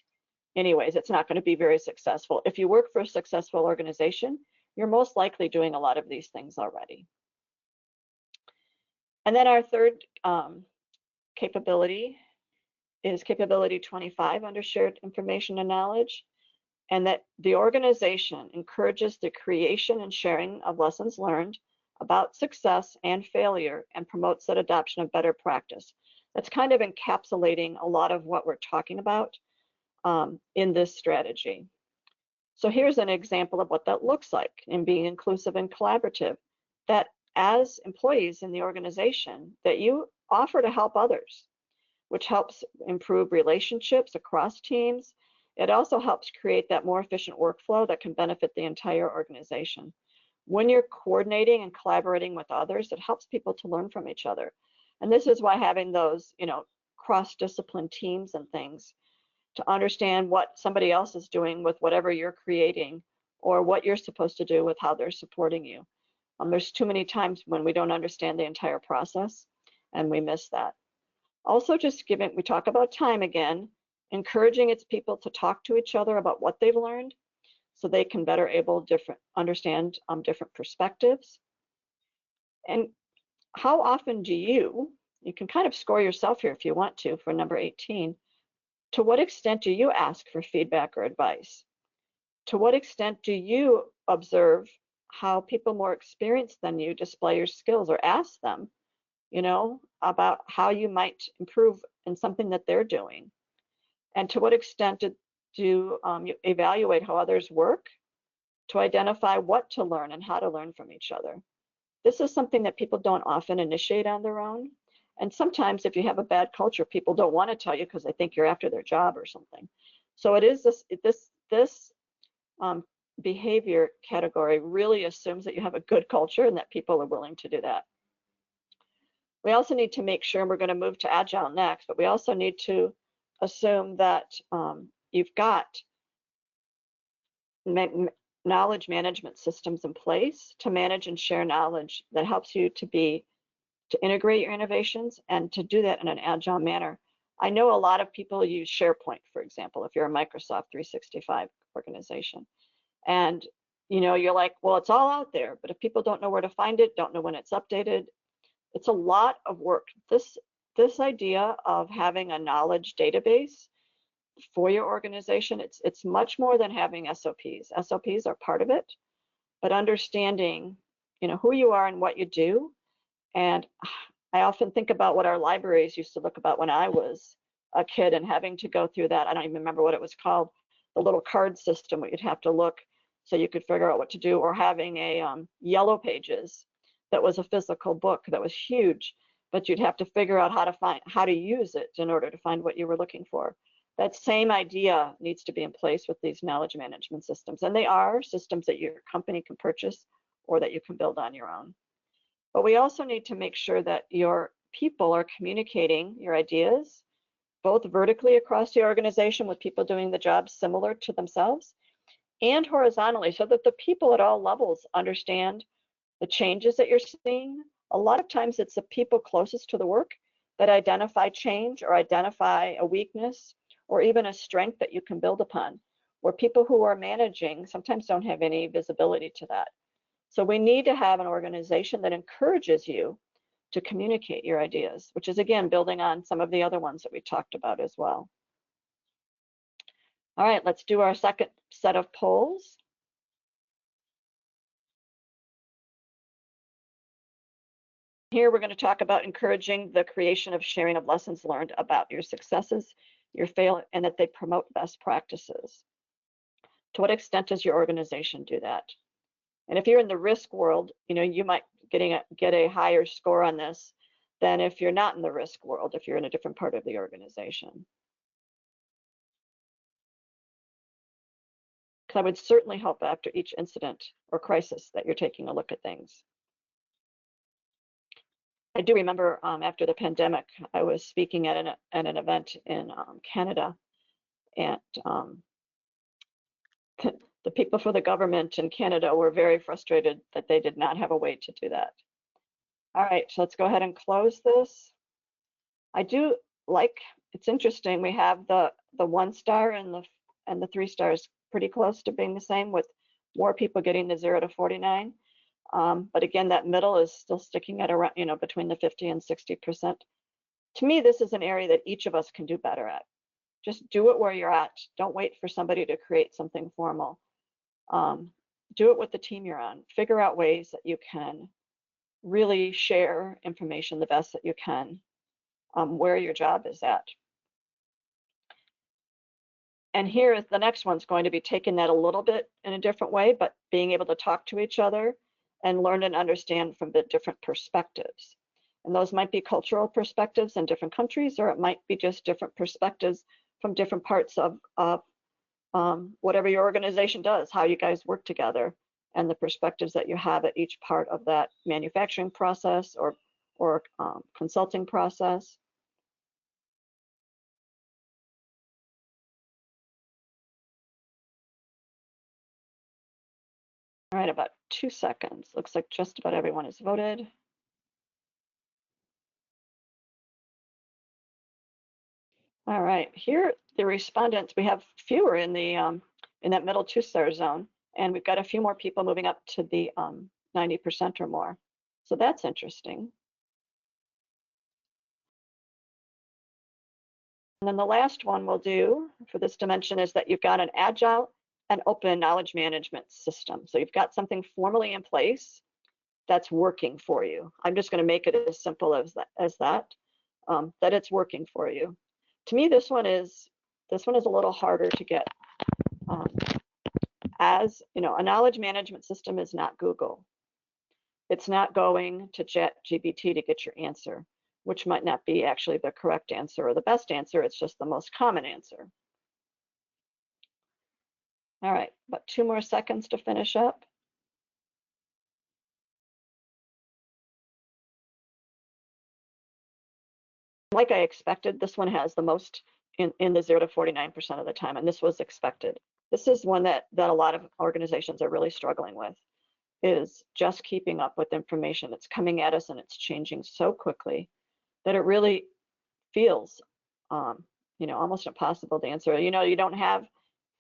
Anyways, it's not going to be very successful. If you work for a successful organization, you're most likely doing a lot of these things already. And then our third capability is capability 25 under shared information and knowledge, and that the organization encourages the creation and sharing of lessons learned about success and failure and promotes that adoption of better practice. That's kind of encapsulating a lot of what we're talking about in this strategy. So here's an example of what that looks like in being inclusive and collaborative, that as employees in the organization, that you offer to help others, which helps improve relationships across teams. It also helps create that more efficient workflow that can benefit the entire organization. When you're coordinating and collaborating with others, it helps people to learn from each other. And this is why having those, cross-discipline teams and things to understand what somebody else is doing with whatever you're creating or what you're supposed to do with how they're supporting you. There's too many times when we don't understand the entire process and we miss that. Also, just giving, we talk about time again, encouraging its people to talk to each other about what they've learned so they can better understand different perspectives. And how often do you can kind of score yourself here if you want to for number 18, to what extent do you ask for feedback or advice? To what extent do you observe how people more experienced than you display your skills or ask them, about how you might improve in something that they're doing? And to what extent do you evaluate how others work to identify what to learn and how to learn from each other? This is something that people don't often initiate on their own. And sometimes if you have a bad culture, people don't want to tell you because they think you're after their job or something. So it is this behavior category really assumes that you have a good culture and that people are willing to do that. We also need to make sure, and we're going to move to Agile next, but we also need to assume that you've got knowledge management systems in place to manage and share knowledge that helps you to integrate your innovations and to do that in an agile manner. I know a lot of people use SharePoint, for example, if you're a Microsoft 365 organization. And you're like, well, it's all out there, but if people don't know where to find it, don't know when it's updated, it's a lot of work. This idea of having a knowledge database for your organization, it's much more than having SOPs. SOPs are part of it, but understanding, who you are and what you do. And I often think about what our libraries used to look about when I was a kid and having to go through that. I don't even remember what it was called, the little card system where you'd have to look so you could figure out what to do, or having a yellow pages that was a physical book that was huge, but you'd have to figure out how to use it in order to find what you were looking for. That same idea needs to be in place with these knowledge management systems. And they are systems that your company can purchase or that you can build on your own. But we also need to make sure that your people are communicating your ideas, both vertically across the organization with people doing the job similar to themselves, and horizontally, so that the people at all levels understand the changes that you're seeing. A lot of times it's the people closest to the work that identify change or identify a weakness or even a strength that you can build upon, where people who are managing sometimes don't have any visibility to that. So we need to have an organization that encourages you to communicate your ideas, which is, again, building on some of the other ones that we talked about as well. All right, let's do our second set of polls. Here we're going to talk about encouraging the creation of sharing of lessons learned about your successes, your failure, and that they promote best practices. To what extent does your organization do that? And if you're in the risk world, you might get a higher score on this than if you're not in the risk world, if you're in a different part of the organization. Because I would certainly hope after each incident or crisis that you're taking a look at things. I do remember after the pandemic, I was speaking at an event in Canada, and the people for the government in Canada were very frustrated that they did not have a way to do that. All right, so let's go ahead and close this. I do like, it's interesting, we have the 1 star and the 3 stars pretty close to being the same, with more people getting the 0 to 49. But again, that middle is still sticking at around, between the 50 and 60%. To me, this is an area that each of us can do better at. Just do it where you're at. Don't wait for somebody to create something formal. Do it with the team you're on. Figure out ways that you can really share information the best that you can, where your job is at. And here is the next one's going to be taking that a little bit in a different way, but being able to talk to each other and learn and understand from the different perspectives. And those might be cultural perspectives in different countries, or it might be just different perspectives from different parts of whatever your organization does, how you guys work together, and the perspectives that you have at each part of that manufacturing process or consulting process. All right, about 2 seconds. Looks like just about everyone has voted. All right, here the respondents, we have fewer in that middle 2-star zone, and we've got a few more people moving up to the 90% or more. So that's interesting. And then the last one we'll do for this dimension is that you've got an agile and open knowledge management system. So you've got something formally in place that's working for you. I'm just going to make it as simple as that it's working for you. To me, this one is a little harder to get. As you know, a knowledge management system is not Google. It's not going to ChatGPT to get your answer, which might not be actually the correct answer or the best answer. It's just the most common answer. All right, about 2 more seconds to finish up. Like I expected, this one has the most in the 0 to 49% of the time, and this was expected. This is one that a lot of organizations are really struggling with, is just keeping up with information that's coming at us, and it's changing so quickly that it really feels almost impossible to answer. You don't have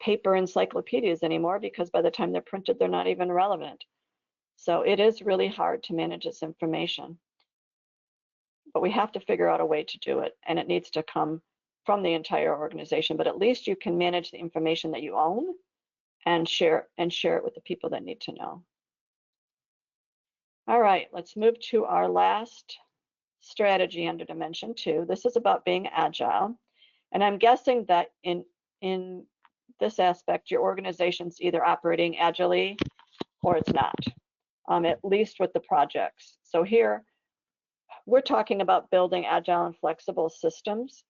paper encyclopedias anymore because by the time they're printed, they're not even relevant. So it is really hard to manage this information. But we have to figure out a way to do it, and it needs to come from the entire organization. But at least you can manage the information that you own and share it with the people that need to know. All right, let's move to our last strategy under dimension 2. This is about being agile. And I'm guessing that in this aspect, your organization's either operating agilely or it's not, at least with the projects. So here, we're talking about building agile and flexible systems,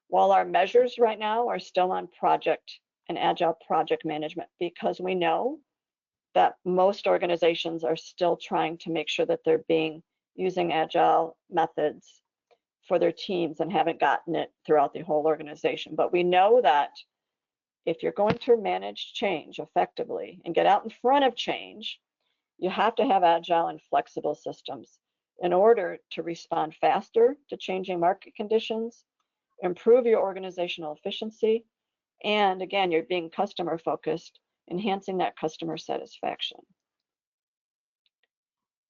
while our measures right now are still on project and agile project management, because we know that most organizations are still trying to make sure that they're using agile methods for their teams and haven't gotten it throughout the whole organization. But we know that if you're going to manage change effectively and get out in front of change, you have to have agile and flexible systems in order to respond faster to changing market conditions, improve your organizational efficiency, and again, you're being customer focused, enhancing that customer satisfaction.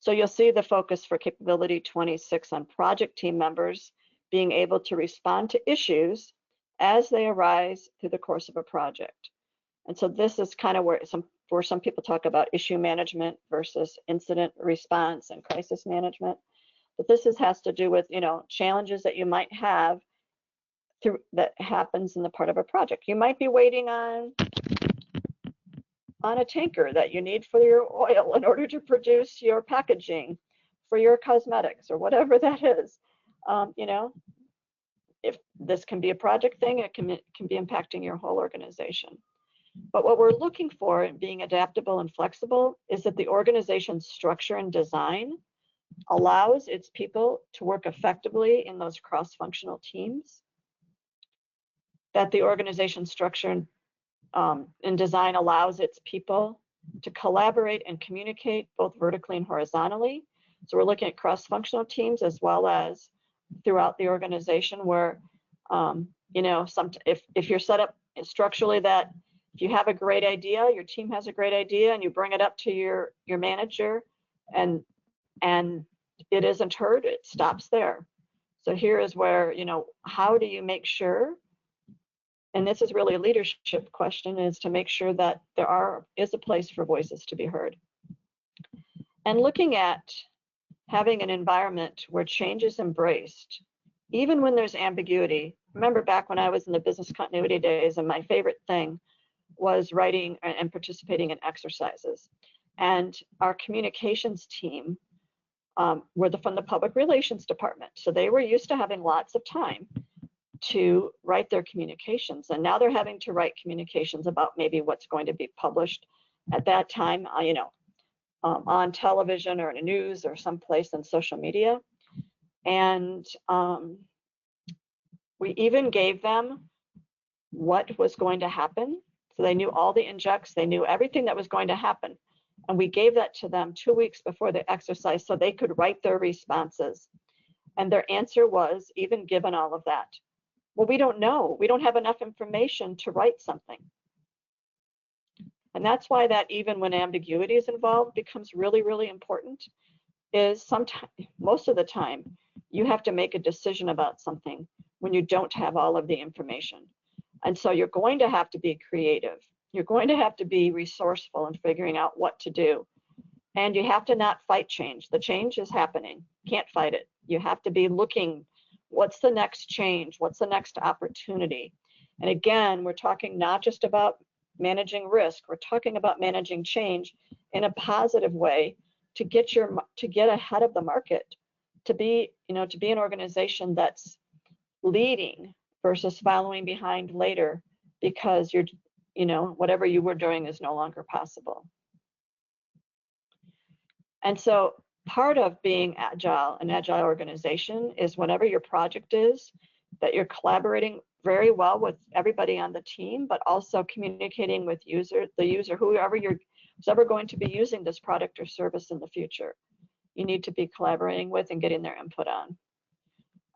So you'll see the focus for capability 26 on project team members being able to respond to issues as they arise through the course of a project. And so this is kind of where some people talk about issue management versus incident response and crisis management. But this has to do with, challenges that you might have that happens in the part of a project. You might be waiting on a tanker that you need for your oil in order to produce your packaging for your cosmetics or whatever that is. If this can be a project thing, it can be impacting your whole organization. But what we're looking for in being adaptable and flexible is that the organization's structure and design allows its people to work effectively in those cross-functional teams, that the organization structure and design allows its people to collaborate and communicate both vertically and horizontally. So we're looking at cross-functional teams as well as throughout the organization where, if you're set up structurally that if you have a great idea, your team has a great idea, and you bring it up to your manager and it isn't heard, it stops there. So here is where, how do you make sure, and this is really a leadership question, is to make sure that there is a place for voices to be heard. And looking at having an environment where change is embraced, even when there's ambiguity. Remember back when I was in the business continuity days, and my favorite thing was writing and participating in exercises. And our communications team were from the public relations department. So they were used to having lots of time to write their communications. And now they're having to write communications about maybe what's going to be published at that time, on television or in the news or someplace in social media. And we even gave them what was going to happen. So they knew all the injects, they knew everything that was going to happen. And we gave that to them 2 weeks before the exercise so they could write their responses. And their answer was, even given all of that, well, we don't know. We don't have enough information to write something. And that's why that even when ambiguity is involved becomes really, really important, is sometimes, most of the time, you have to make a decision about something when you don't have all of the information. And so you're going to have to be creative. You're going to have to be resourceful in figuring out what to do. And you have to not fight change. The change is happening. Can't fight it. You have to be looking, what's the next change? What's the next opportunity? And again, we're talking not just about managing risk, we're talking about managing change in a positive way to get ahead of the market, to be an organization that's leading versus following behind later because whatever you were doing is no longer possible. And so part of being agile, an agile organization, is whatever your project is, that you're collaborating very well with everybody on the team, but also communicating with the user, who's ever going to be using this product or service in the future. You need to be collaborating with and getting their input on.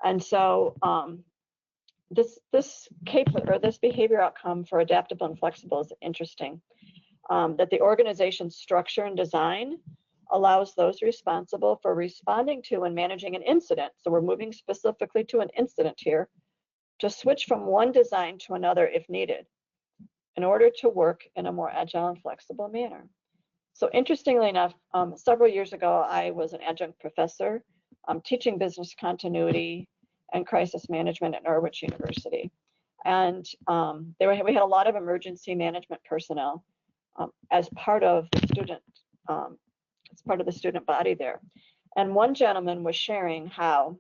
And so this behavior outcome for adaptable and flexible is interesting. That the organization's structure and design allows those responsible for responding to and managing an incident, so we're moving specifically to an incident here, to switch from one design to another if needed, in order to work in a more agile and flexible manner. So interestingly enough, several years ago, I was an adjunct professor teaching business continuity and crisis management at Norwich University. And we had a lot of emergency management personnel as part of the student body there. And one gentleman was sharing how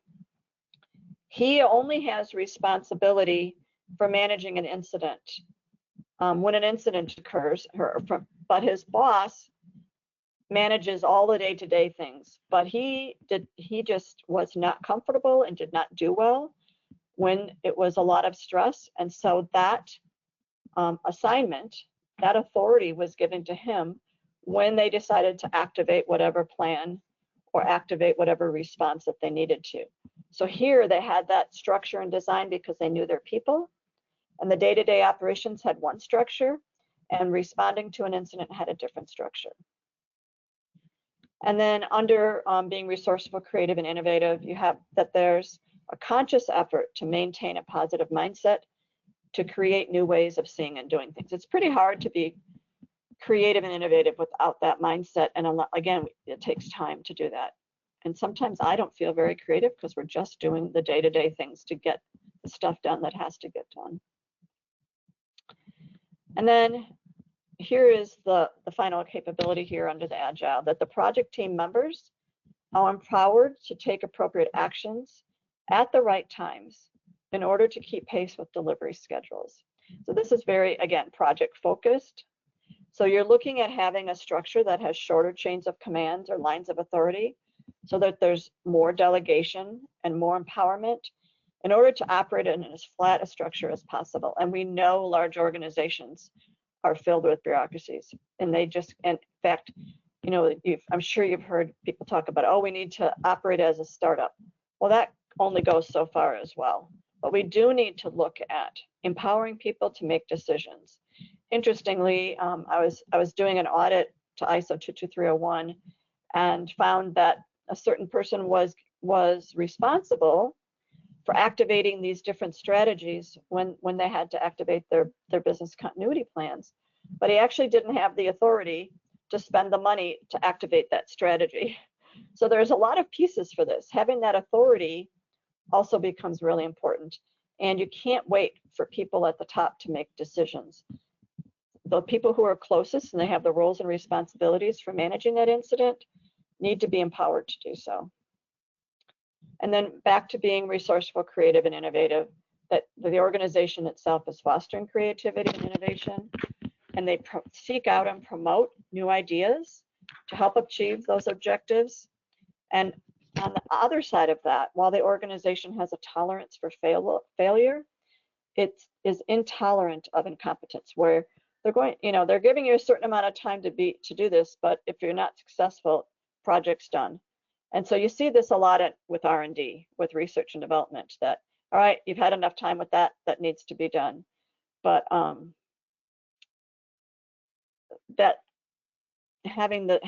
he only has responsibility for managing an incident when an incident occurs, but his boss manages all the day-to-day things. But he just was not comfortable and did not do well when it was a lot of stress. And so that assignment, that authority was given to him when they decided to activate whatever plan or activate whatever response that they needed to. So here they had that structure and design because they knew their people, and the day-to-day operations had one structure, and responding to an incident had a different structure. And then under being resourceful, creative, and innovative, you have that there's a conscious effort to maintain a positive mindset to create new ways of seeing and doing things. It's pretty hard to be creative and innovative without that mindset. And again, it takes time to do that. And sometimes I don't feel very creative because we're just doing the day-to-day things to get the stuff done that has to get done. And then here is the final capability here under the Agile, that the project team members are empowered to take appropriate actions at the right times in order to keep pace with delivery schedules. So this is very, again, project focused. So you're looking at having a structure that has shorter chains of commands or lines of authority so that there's more delegation and more empowerment in order to operate in as flat a structure as possible. And we know large organizations are filled with bureaucracies, and in fact, I'm sure you've heard people talk about, oh, we need to operate as a startup. Well, that only goes so far as well. But we do need to look at empowering people to make decisions. Interestingly, I was doing an audit to ISO 22301 and found that a certain person was responsible for activating these different strategies when they had to activate their business continuity plans. But he actually didn't have the authority to spend the money to activate that strategy. So there's a lot of pieces for this. Having that authority also becomes really important. And you can't wait for people at the top to make decisions. The people who are closest and they have the roles and responsibilities for managing that incident need to be empowered to do so. And then back to being resourceful, creative, and innovative, that the organization itself is fostering creativity and innovation, and they seek out and promote new ideas to help achieve those objectives. And on the other side of that, while the organization has a tolerance for failure, it is intolerant of incompetence, where they're going, they're giving you a certain amount of time to do this, but if you're not successful, project's done. And so you see this a lot with R&D, with research and development, that, all right, you've had enough time with that, that needs to be done. But that having the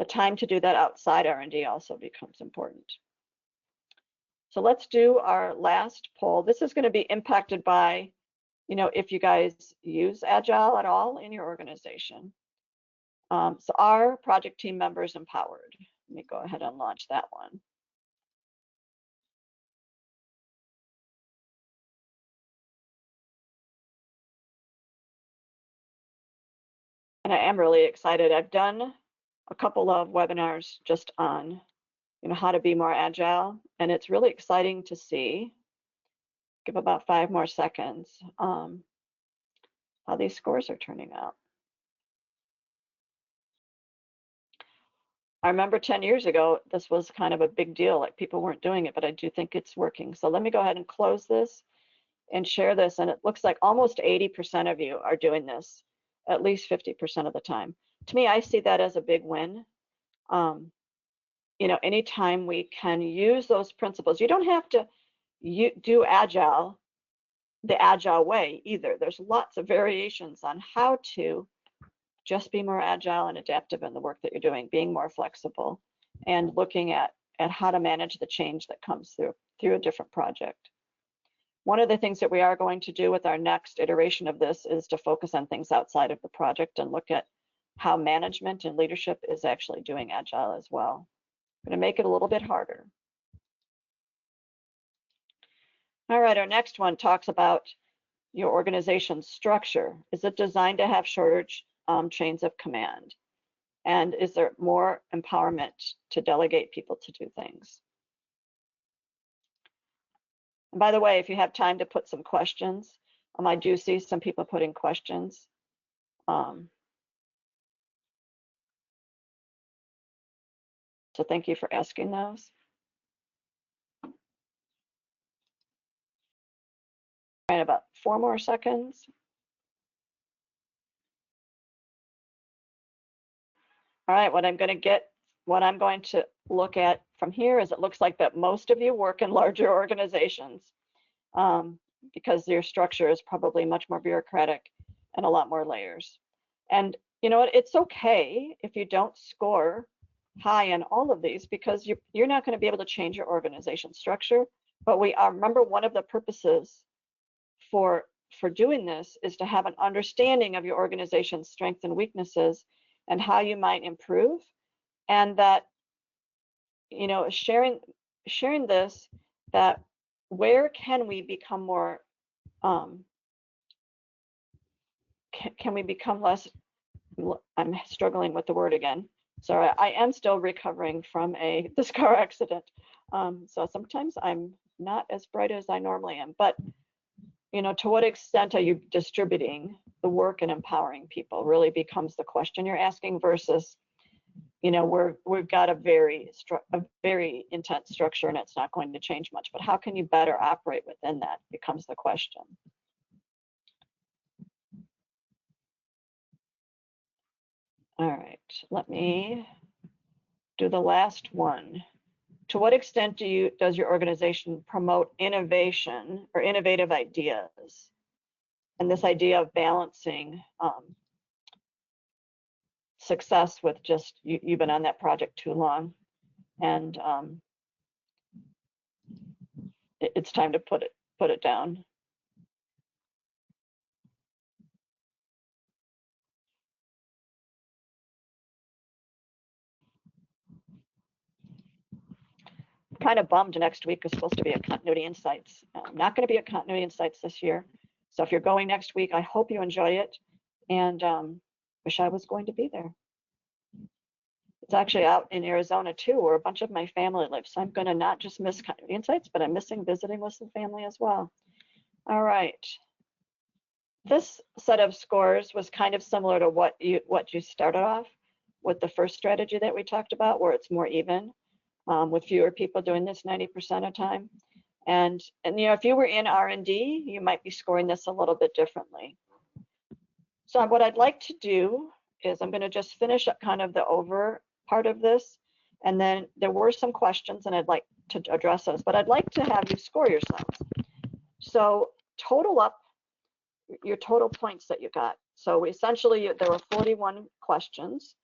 time to do that outside R&D also becomes important. So let's do our last poll. This is going to be impacted by, if you guys use Agile at all in your organization. So are project team members empowered? Let me go ahead and launch that one. And I am really excited. I've done a couple of webinars just on, how to be more agile, and it's really exciting to see. Give about 5 more seconds. How these scores are turning out. I remember 10 years ago, this was kind of a big deal, like people weren't doing it, but I do think it's working. So let me go ahead and close this and share this. And it looks like almost 80% of you are doing this at least 50% of the time. To me, I see that as a big win. Anytime we can use those principles, you don't have to do Agile the Agile way either. There's lots of variations on how to just be more agile and adaptive in the work that you're doing, being more flexible, and looking at how to manage the change that comes through a different project. One of the things that we are going to do with our next iteration of this is to focus on things outside of the project and look at how management and leadership is actually doing Agile as well. I'm going to make it a little bit harder. All right, our next one talks about your organization's structure. Is it designed to have shorter chains of command? And is there more empowerment to delegate people to do things? And by the way, if you have time to put some questions, I do see some people putting questions. So thank you for asking those. All right, about 4 more seconds. All right, what I'm going to look at from here is it looks like that most of you work in larger organizations because your structure is probably much more bureaucratic and a lot more layers. And you know what, it's okay if you don't score high in all of these because you're not going to be able to change your organization structure. But we are, remember, one of the purposes for doing this is to have an understanding of your organization's strengths and weaknesses and how you might improve, and that sharing this, that where can we become more can we become less, I'm struggling with the word again, sorry, I am still recovering from this car accident, so sometimes I'm not as bright as I normally am, but to what extent are you distributing the work and empowering people really becomes the question you're asking versus, we've got a very intense structure and it's not going to change much, but how can you better operate within that becomes the question. All right, let me do the last one. To what extent does your organization promote innovation or innovative ideas? And this idea of balancing success with just you've been on that project too long, and it's time to put it down. I'm kind of bummed next week is supposed to be a Continuity Insights. I'm not going to be at Continuity Insights this year. So if you're going next week, I hope you enjoy it, and wish I was going to be there. It's actually out in Arizona too, where a bunch of my family lives. So I'm going to not just miss Continuity Insights, but I'm missing visiting with some family as well. All right. This set of scores was kind of similar to what you started off with the first strategy that we talked about, where it's more even, with fewer people doing this 90% of time. And if you were in R&D, you might be scoring this a little bit differently. So what I'd like to do is I'm going to just finish up kind of the over part of this. And then there were some questions and I'd like to address those, but I'd like to have you score yourselves. So total up your total points that you got. So essentially there were 41 questions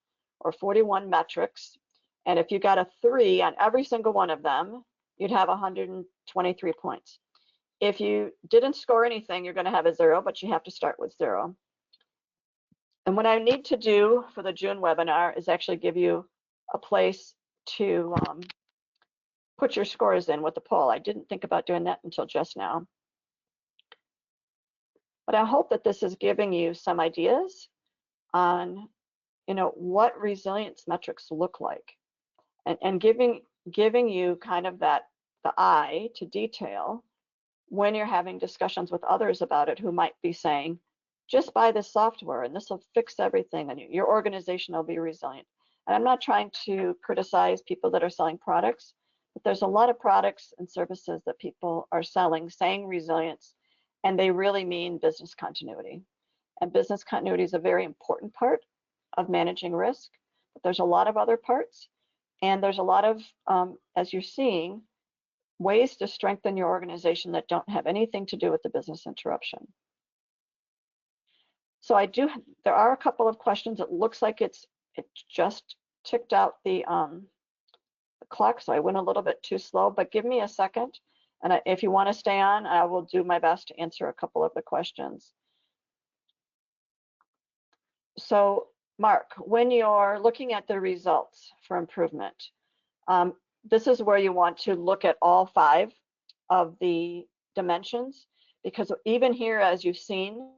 or 41 metrics. And if you got a 3 on every single one of them, you'd have 123 points. If you didn't score anything, you're going to have a 0, but you have to start with 0. And what I need to do for the June webinar is actually give you a place to put your scores in with the poll. I didn't think about doing that until just now. But I hope that this is giving you some ideas on, what resilience metrics look like, and giving you kind of the eye to detail when you're having discussions with others about it who might be saying, just buy this software and this will fix everything and your organization will be resilient. And I'm not trying to criticize people that are selling products, but there's a lot of products and services that people are selling, saying resilience, and they really mean business continuity. And business continuity is a very important part of managing risk, but there's a lot of other parts. And there's a lot of, as you're seeing, ways to strengthen your organization that don't have anything to do with the business interruption. So there are a couple of questions. It looks like it just ticked out the clock, so I went a little bit too slow, but give me a second. And if you want to stay on, I will do my best to answer a couple of the questions. So Mark, when you're looking at the results for improvement, this is where you want to look at all 5 of the dimensions, because even here, as you've seen,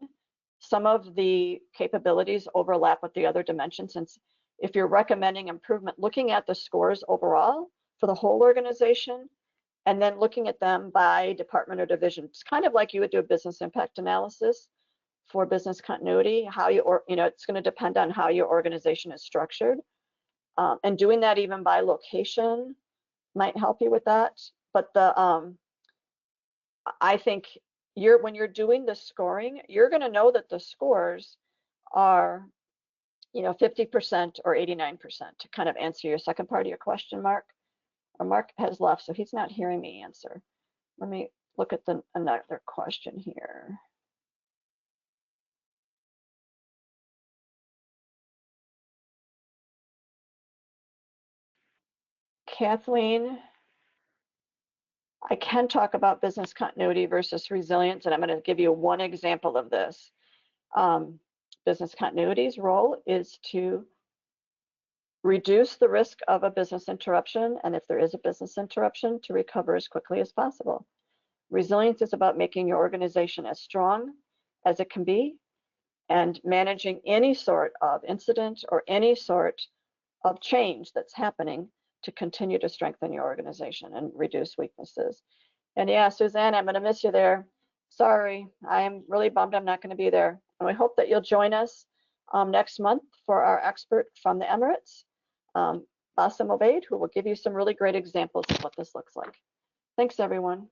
some of the capabilities overlap with the other dimensions. And if you're recommending improvement, looking at the scores overall for the whole organization, and then looking at them by department or division, it's kind of like you would do a business impact analysis for business continuity. It's going to depend on how your organization is structured, and doing that even by location might help you with that. But I think when you're doing the scoring, you're going to know that the scores are 50% or 89%, to kind of answer your second part of your question, Mark. Or Mark has left, so he's not hearing me answer. Let me look at another question here. Kathleen, I can talk about business continuity versus resilience, and I'm going to give you one example of this. Business continuity's role is to reduce the risk of a business interruption, and if there is a business interruption, to recover as quickly as possible. Resilience is about making your organization as strong as it can be and managing any sort of incident or any sort of change that's happening to continue to strengthen your organization and reduce weaknesses. And yeah, Suzanne, I'm going to miss you there. Sorry, I'm really bummed I'm not going to be there. And we hope that you'll join us next month for our expert from the Emirates, Bassem Obeid, who will give you some really great examples of what this looks like. Thanks, everyone.